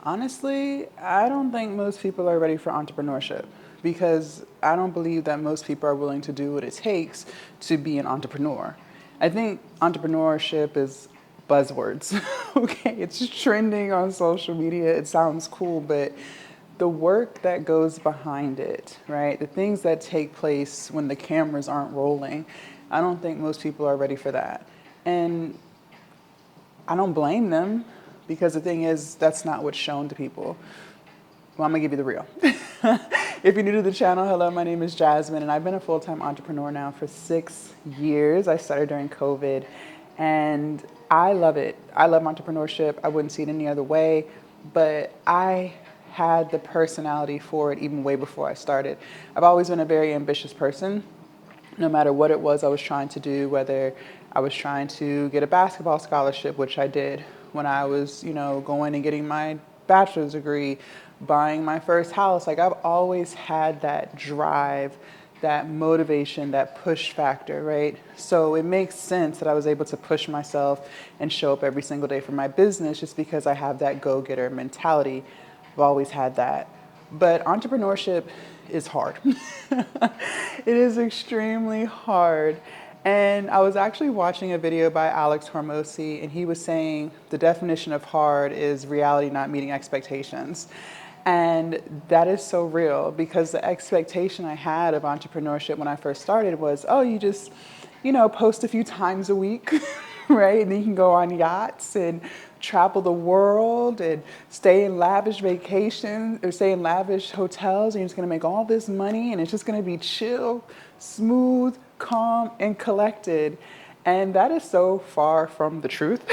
Honestly, I don't think most people are ready for entrepreneurship because I don't believe that most people are willing to do what it takes to be an entrepreneur. I think entrepreneurship is buzzwords. Okay, it's trending on social media. It sounds cool, but the work that goes behind it, right? The things that take place when the cameras aren't rolling, I don't think most people are ready for that. And I don't blame them because the thing is, that's not what's shown to people. Well, I'm gonna give you the real. If you're new to the channel, hello, my name is Jasmine, and I've been a full-time entrepreneur now for 6 years. I started during COVID, and I love it. I love entrepreneurship. I wouldn't see it any other way, but I had the personality for it even way before I started. I've always been a very ambitious person no matter what it was I was trying to do, whether I was trying to get a basketball scholarship, which I did when I was, going and getting my bachelor's degree, buying my first house. Like I've always had that drive, that motivation, that push factor, right? So it makes sense that I was able to push myself and show up every single day for my business just because I have that go-getter mentality. I've always had that. But entrepreneurship is hard. It is extremely hard. And I was actually watching a video by Alex Hormozi, and he was saying the definition of hard is reality not meeting expectations. And that is so real because the expectation I had of entrepreneurship when I first started was, oh, you just, post a few times a week, right? And then you can go on yachts and travel the world and stay in lavish vacations or stay in lavish hotels, and you're just gonna make all this money and it's just gonna be chill, smooth, calm, and collected. And that is so far from the truth.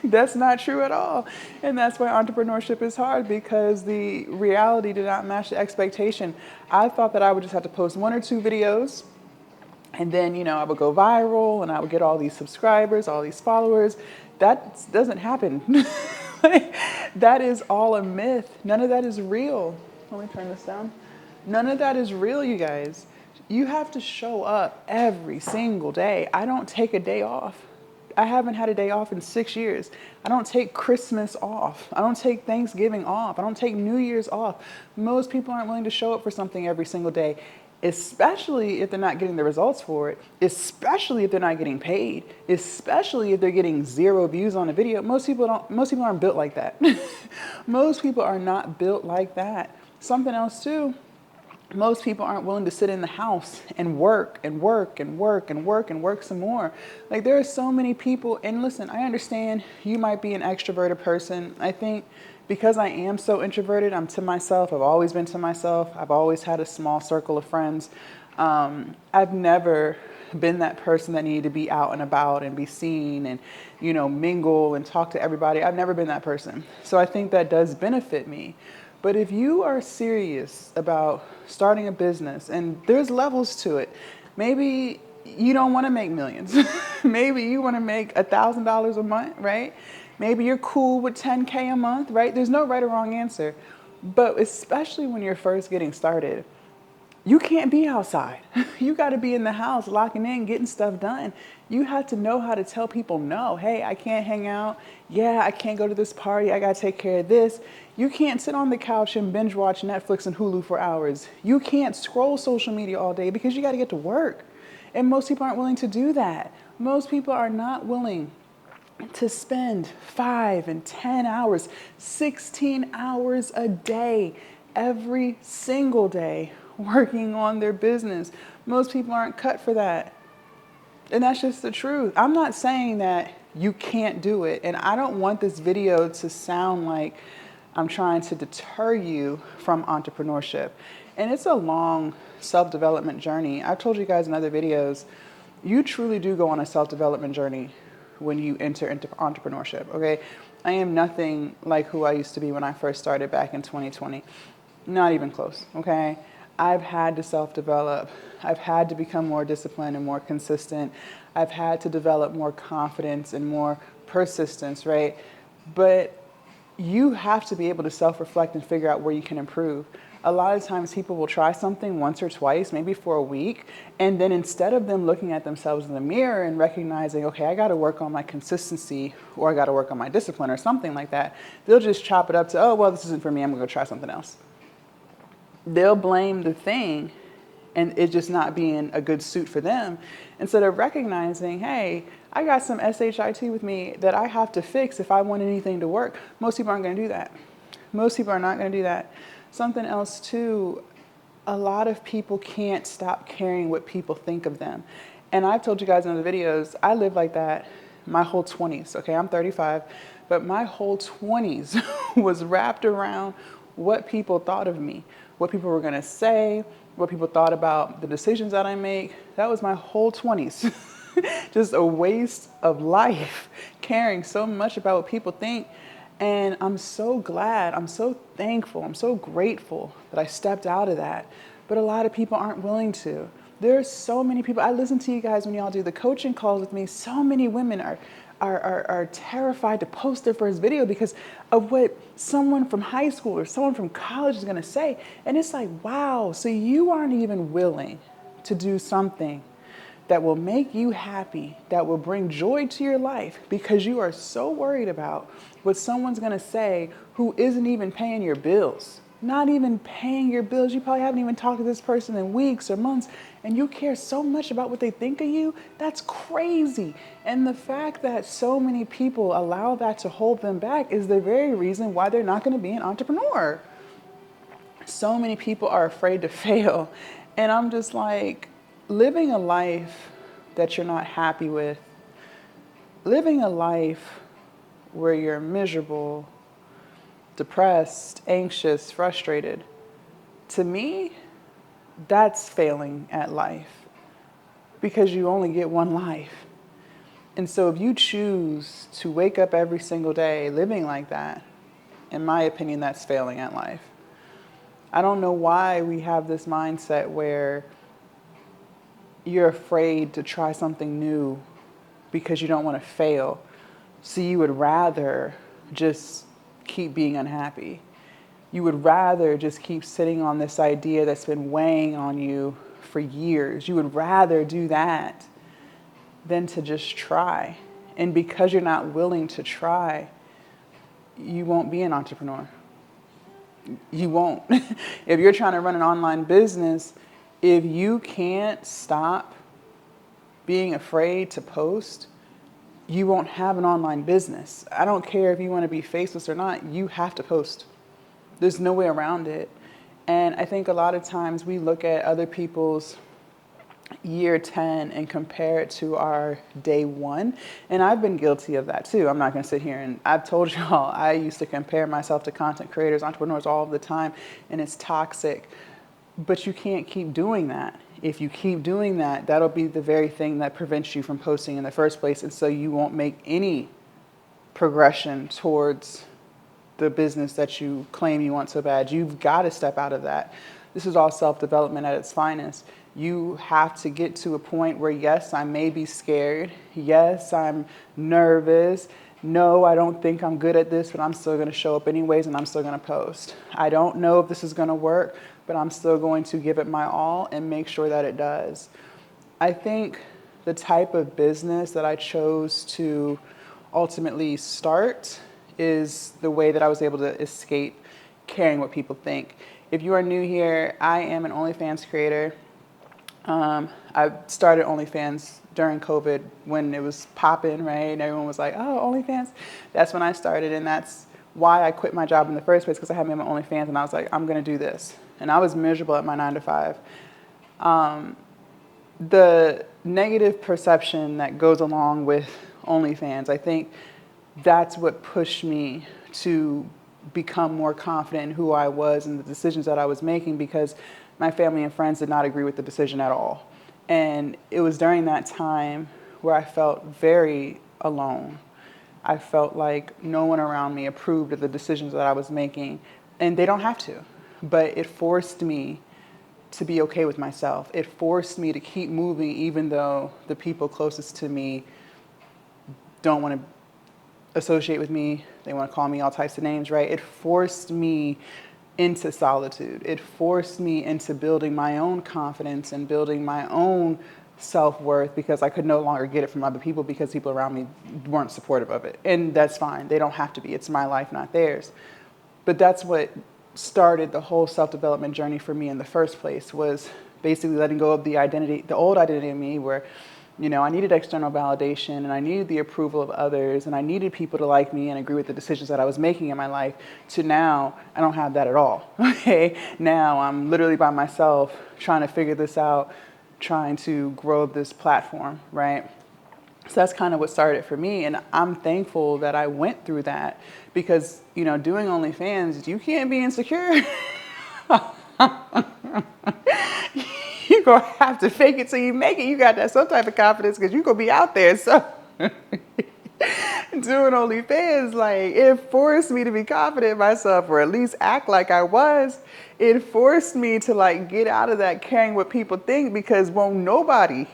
That's not true at all. And that's why entrepreneurship is hard, because the reality did not match the expectation. I thought that I would just have to post 1 or 2 videos, and then, I would go viral and I would get all these subscribers, all these followers. That doesn't happen. That is all a myth. None of that is real. Let me turn this down. None of that is real, you guys. You have to show up every single day. I don't take a day off. I haven't had a day off in 6 years. I don't take Christmas off. I don't take Thanksgiving off. I don't take New Year's off. Most people aren't willing to show up for something every single day, especially if they're not getting the results for it, especially if they're not getting paid, especially if they're getting 0 views on a video. Most people aren't built like that. Most people are not built like that. Something else too. Most people aren't willing to sit in the house and work and work and work and work and work some more. Like there are so many people, and listen, I understand you might be an extroverted person. I think because I am so introverted, I'm to myself. I've always been to myself. I've always had a small circle of friends. I've never been that person that needed to be out and about and be seen and, mingle and talk to everybody. I've never been that person. So I think that does benefit me. But if you are serious about starting a business, and there's levels to it, maybe you don't want to make millions. Maybe you want to make $1,000 a month, right? Maybe you're cool with 10K a month, right? There's no right or wrong answer. But especially when you're first getting started, you can't be outside. You got to be in the house, locking in, getting stuff done. You have to know how to tell people no. Hey, I can't hang out. Yeah, I can't go to this party. I got to take care of this. You can't sit on the couch and binge watch Netflix and Hulu for hours. You can't scroll social media all day because you got to get to work. And most people aren't willing to do that. Most people are not willing to spend 5 and 10 hours, 16 hours a day, every single day, working on their business. Most people aren't cut for that. And that's just the truth. I'm not saying that you can't do it. And I don't want this video to sound like I'm trying to deter you from entrepreneurship. And it's a long self-development journey. I've told you guys in other videos, you truly do go on a self-development journey when you enter into entrepreneurship, okay? I am nothing like who I used to be when I first started back in 2020. Not even close, okay? I've had to self-develop. I've had to become more disciplined and more consistent. I've had to develop more confidence and more persistence, right? But you have to be able to self-reflect and figure out where you can improve. A lot of times people will try something once or twice, maybe for a week, and then instead of them looking at themselves in the mirror and recognizing, okay, I got to work on my consistency or I got to work on my discipline or something like that, they'll just chop it up to, oh, well, this isn't for me, I'm going to go try something else. They'll blame the thing and it just not being a good suit for them, instead of recognizing, hey, I got some SHIT with me that I have to fix if I want anything to work. Most people aren't going to do that. Most people are not going to do that. Something else too, a lot of people can't stop caring what people think of them. And I've told you guys in other videos, I lived like that my whole 20s. Okay, I'm 35, but my whole 20s was wrapped around what people thought of me, what people were going to say, what people thought about the decisions that I make. That was my whole 20s. Just a waste of life, caring so much about what people think. And I'm so glad, I'm so thankful, I'm so grateful that I stepped out of that. But a lot of people aren't willing to. There are so many people, I listen to you guys when y'all do the coaching calls with me, so many women are terrified to post their first video because of what someone from high school or someone from college is gonna say. And it's like, wow, so you aren't even willing to do something that will make you happy, that will bring joy to your life, because you are so worried about what someone's gonna say who isn't even paying your bills. Not even paying your bills. You probably haven't even talked to this person in weeks or months, and you care so much about what they think of you. That's crazy. And the fact that so many people allow that to hold them back is the very reason why they're not gonna be an entrepreneur. So many people are afraid to fail. And I'm just like, living a life that you're not happy with, living a life where you're miserable, depressed, anxious, frustrated, to me, that's failing at life, because you only get one life. And so if you choose to wake up every single day living like that, in my opinion, that's failing at life. I don't know why we have this mindset where you're afraid to try something new because you don't want to fail. So you would rather just keep being unhappy. You would rather just keep sitting on this idea that's been weighing on you for years. You would rather do that than to just try. And because you're not willing to try, you won't be an entrepreneur. You won't. If you're trying to run an online business, if you can't stop being afraid to post, you won't have an online business. I don't care if you want to be faceless or not, you have to post. There's no way around it. And I think a lot of times we look at other people's year 10 and compare it to our day 1. And I've been guilty of that too. I'm not going to sit here and I've told y'all, I used to compare myself to content creators, entrepreneurs all the time, and it's toxic. But you can't keep doing that. If you keep doing that, that'll be the very thing that prevents you from posting in the first place. And so you won't make any progression towards the business that you claim you want so bad. You've got to step out of that. This is all self-development at its finest. You have to get to a point where, yes, I may be scared. Yes, I'm nervous. No, I don't think I'm good at this, but I'm still going to show up anyways, and I'm still going to post. I don't know if this is going to work, but I'm still going to give it my all and make sure that it does. I think the type of business that I chose to ultimately start is the way that I was able to escape caring what people think. If you are new here, I am an OnlyFans creator. I started OnlyFans during COVID when it was popping, right? And everyone was like, oh, OnlyFans. That's when I started, and that's why I quit my job in the first place, because I had me on my OnlyFans, and I was like, I'm going to do this. And I was miserable at my 9 to 5. The negative perception that goes along with OnlyFans, I think that's what pushed me to become more confident in who I was and the decisions that I was making, because my family and friends did not agree with the decision at all. And it was during that time where I felt very alone. I felt like no one around me approved of the decisions that I was making, and they don't have to. But it forced me to be okay with myself. It forced me to keep moving even though the people closest to me don't want to associate with me. They want to call me all types of names, right? It forced me into solitude. It forced me into building my own confidence and building my own self-worth, because I could no longer get it from other people because people around me weren't supportive of it. And that's fine. They don't have to be. It's my life, not theirs. But that's what started the whole self-development journey for me in the first place, was basically letting go of the identity, the old identity of me, where, I needed external validation and I needed the approval of others and I needed people to like me and agree with the decisions that I was making in my life, to now I don't have that at all. Okay. Now I'm literally by myself trying to figure this out, trying to grow this platform, right? So that's kind of what started for me. And I'm thankful that I went through that, because, doing OnlyFans, you can't be insecure. You're going to have to fake it till you make it. You got that some type of confidence, because you're going to be out there. So doing OnlyFans, it forced me to be confident in myself, or at least act like I was. It forced me to get out of that caring what people think, because won't nobody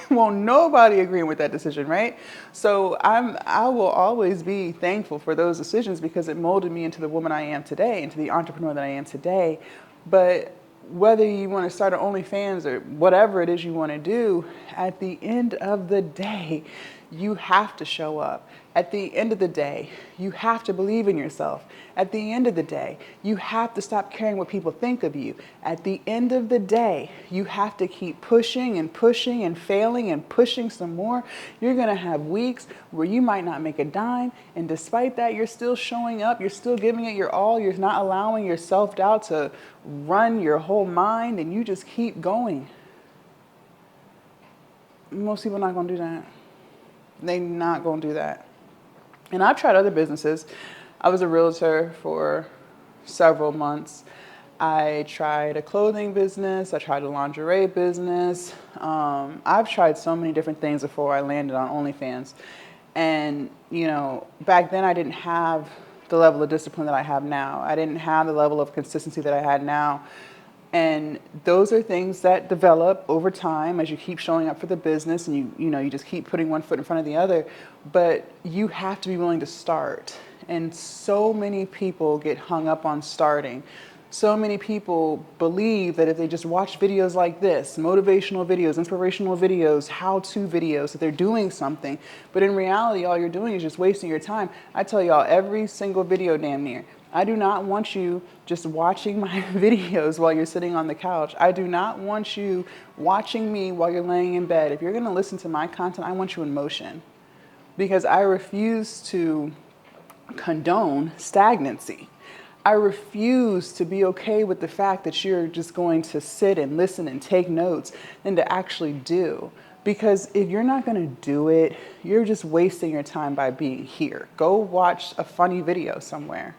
agreeing with that decision, right? So I will always be thankful for those decisions, because it molded me into the woman I am today, into the entrepreneur that I am today. But whether you want to start an OnlyFans or whatever it is you want to do, at the end of the day, you have to show up. At the end of the day, you have to believe in yourself. At the end of the day, you have to stop caring what people think of you. At the end of the day, you have to keep pushing and pushing and failing and pushing some more. You're going to have weeks where you might not make a dime. And despite that, you're still showing up. You're still giving it your all. You're not allowing your self-doubt to run your whole mind, and you just keep going. Most people are not going to do that. They're not going to do that. And I've tried other businesses. I was a realtor for several months. I tried a clothing business. I tried a lingerie business. I've tried so many different things before I landed on OnlyFans. And, back then I didn't have the level of discipline that I have now. I didn't have the level of consistency that I had now. And those are things that develop over time as you keep showing up for the business, and you just keep putting one foot in front of the other. But you have to be willing to start. And so many people get hung up on starting. So many people believe that if they just watch videos like this, motivational videos, inspirational videos, how-to videos, that they're doing something. But in reality, all you're doing is just wasting your time. I tell y'all, every single video damn near, I do not want you just watching my videos while you're sitting on the couch. I do not want you watching me while you're laying in bed. If you're going to listen to my content, I want you in motion, because I refuse to condone stagnancy. I refuse to be okay with the fact that you're just going to sit and listen and take notes than to actually do. Because if you're not going to do it, you're just wasting your time by being here. Go watch a funny video somewhere.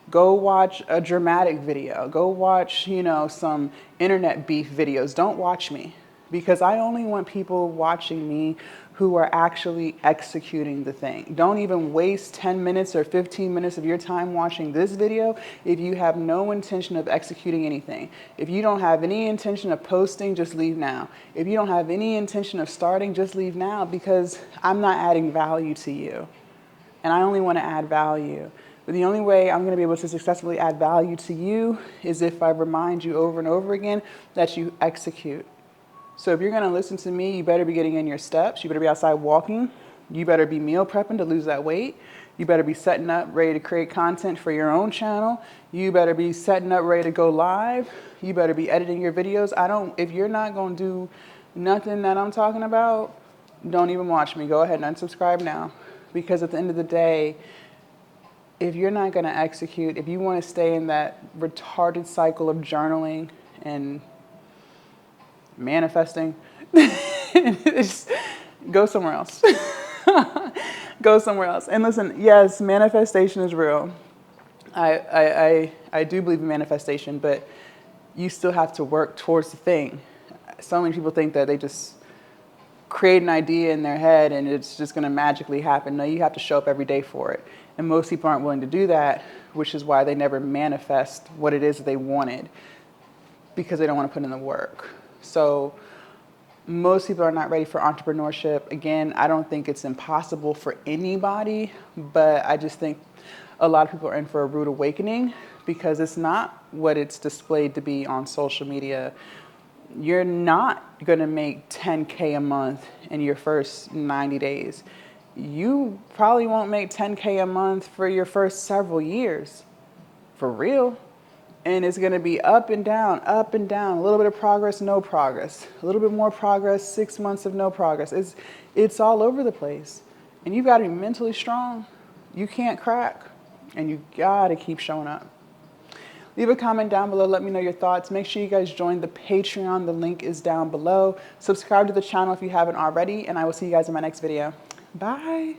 Go watch a dramatic video. Go watch, some internet beef videos. Don't watch me, because I only want people watching me who are actually executing the thing. Don't even waste 10 minutes or 15 minutes of your time watching this video if you have no intention of executing anything. If you don't have any intention of posting, just leave now. If you don't have any intention of starting, just leave now, because I'm not adding value to you. And I only want to add value. But the only way I'm going to be able to successfully add value to you is if I remind you over and over again that you execute. So if you're going to listen to me, you better be getting in your steps. You better be outside walking. You better be meal prepping to lose that weight. You better be setting up, ready to create content for your own channel. You better be setting up, ready to go live. You better be editing your videos. If you're not going to do nothing that I'm talking about, don't even watch me. Go ahead and unsubscribe now. Because at the end of the day, if you're not going to execute, if you want to stay in that retarded cycle of journaling and manifesting, just go somewhere else. Go somewhere else. And listen, yes, manifestation is real. I do believe in manifestation, but you still have to work towards the thing. So many people think that they just create an idea in their head and it's just going to magically happen. No, you have to show up every day for it. And most people aren't willing to do that, which is why they never manifest what it is that they wanted, because they don't want to put in the work. So most people are not ready for entrepreneurship. Again, I don't think it's impossible for anybody, but I just think a lot of people are in for a rude awakening because it's not what it's displayed to be on social media. You're not going to make 10K a month in your first 90 days. You probably won't make 10K a month for your first several years, for real. And it's going to be up and down, a little bit of progress, no progress, a little bit more progress, 6 months of no progress. It's all over the place. And you got to be mentally strong. You can't crack, and you got to keep showing up. Leave a comment down below. Let me know your thoughts. Make sure you guys join the Patreon. The link is down below. Subscribe to the channel if you haven't already, and I will see you guys in my next video. Bye.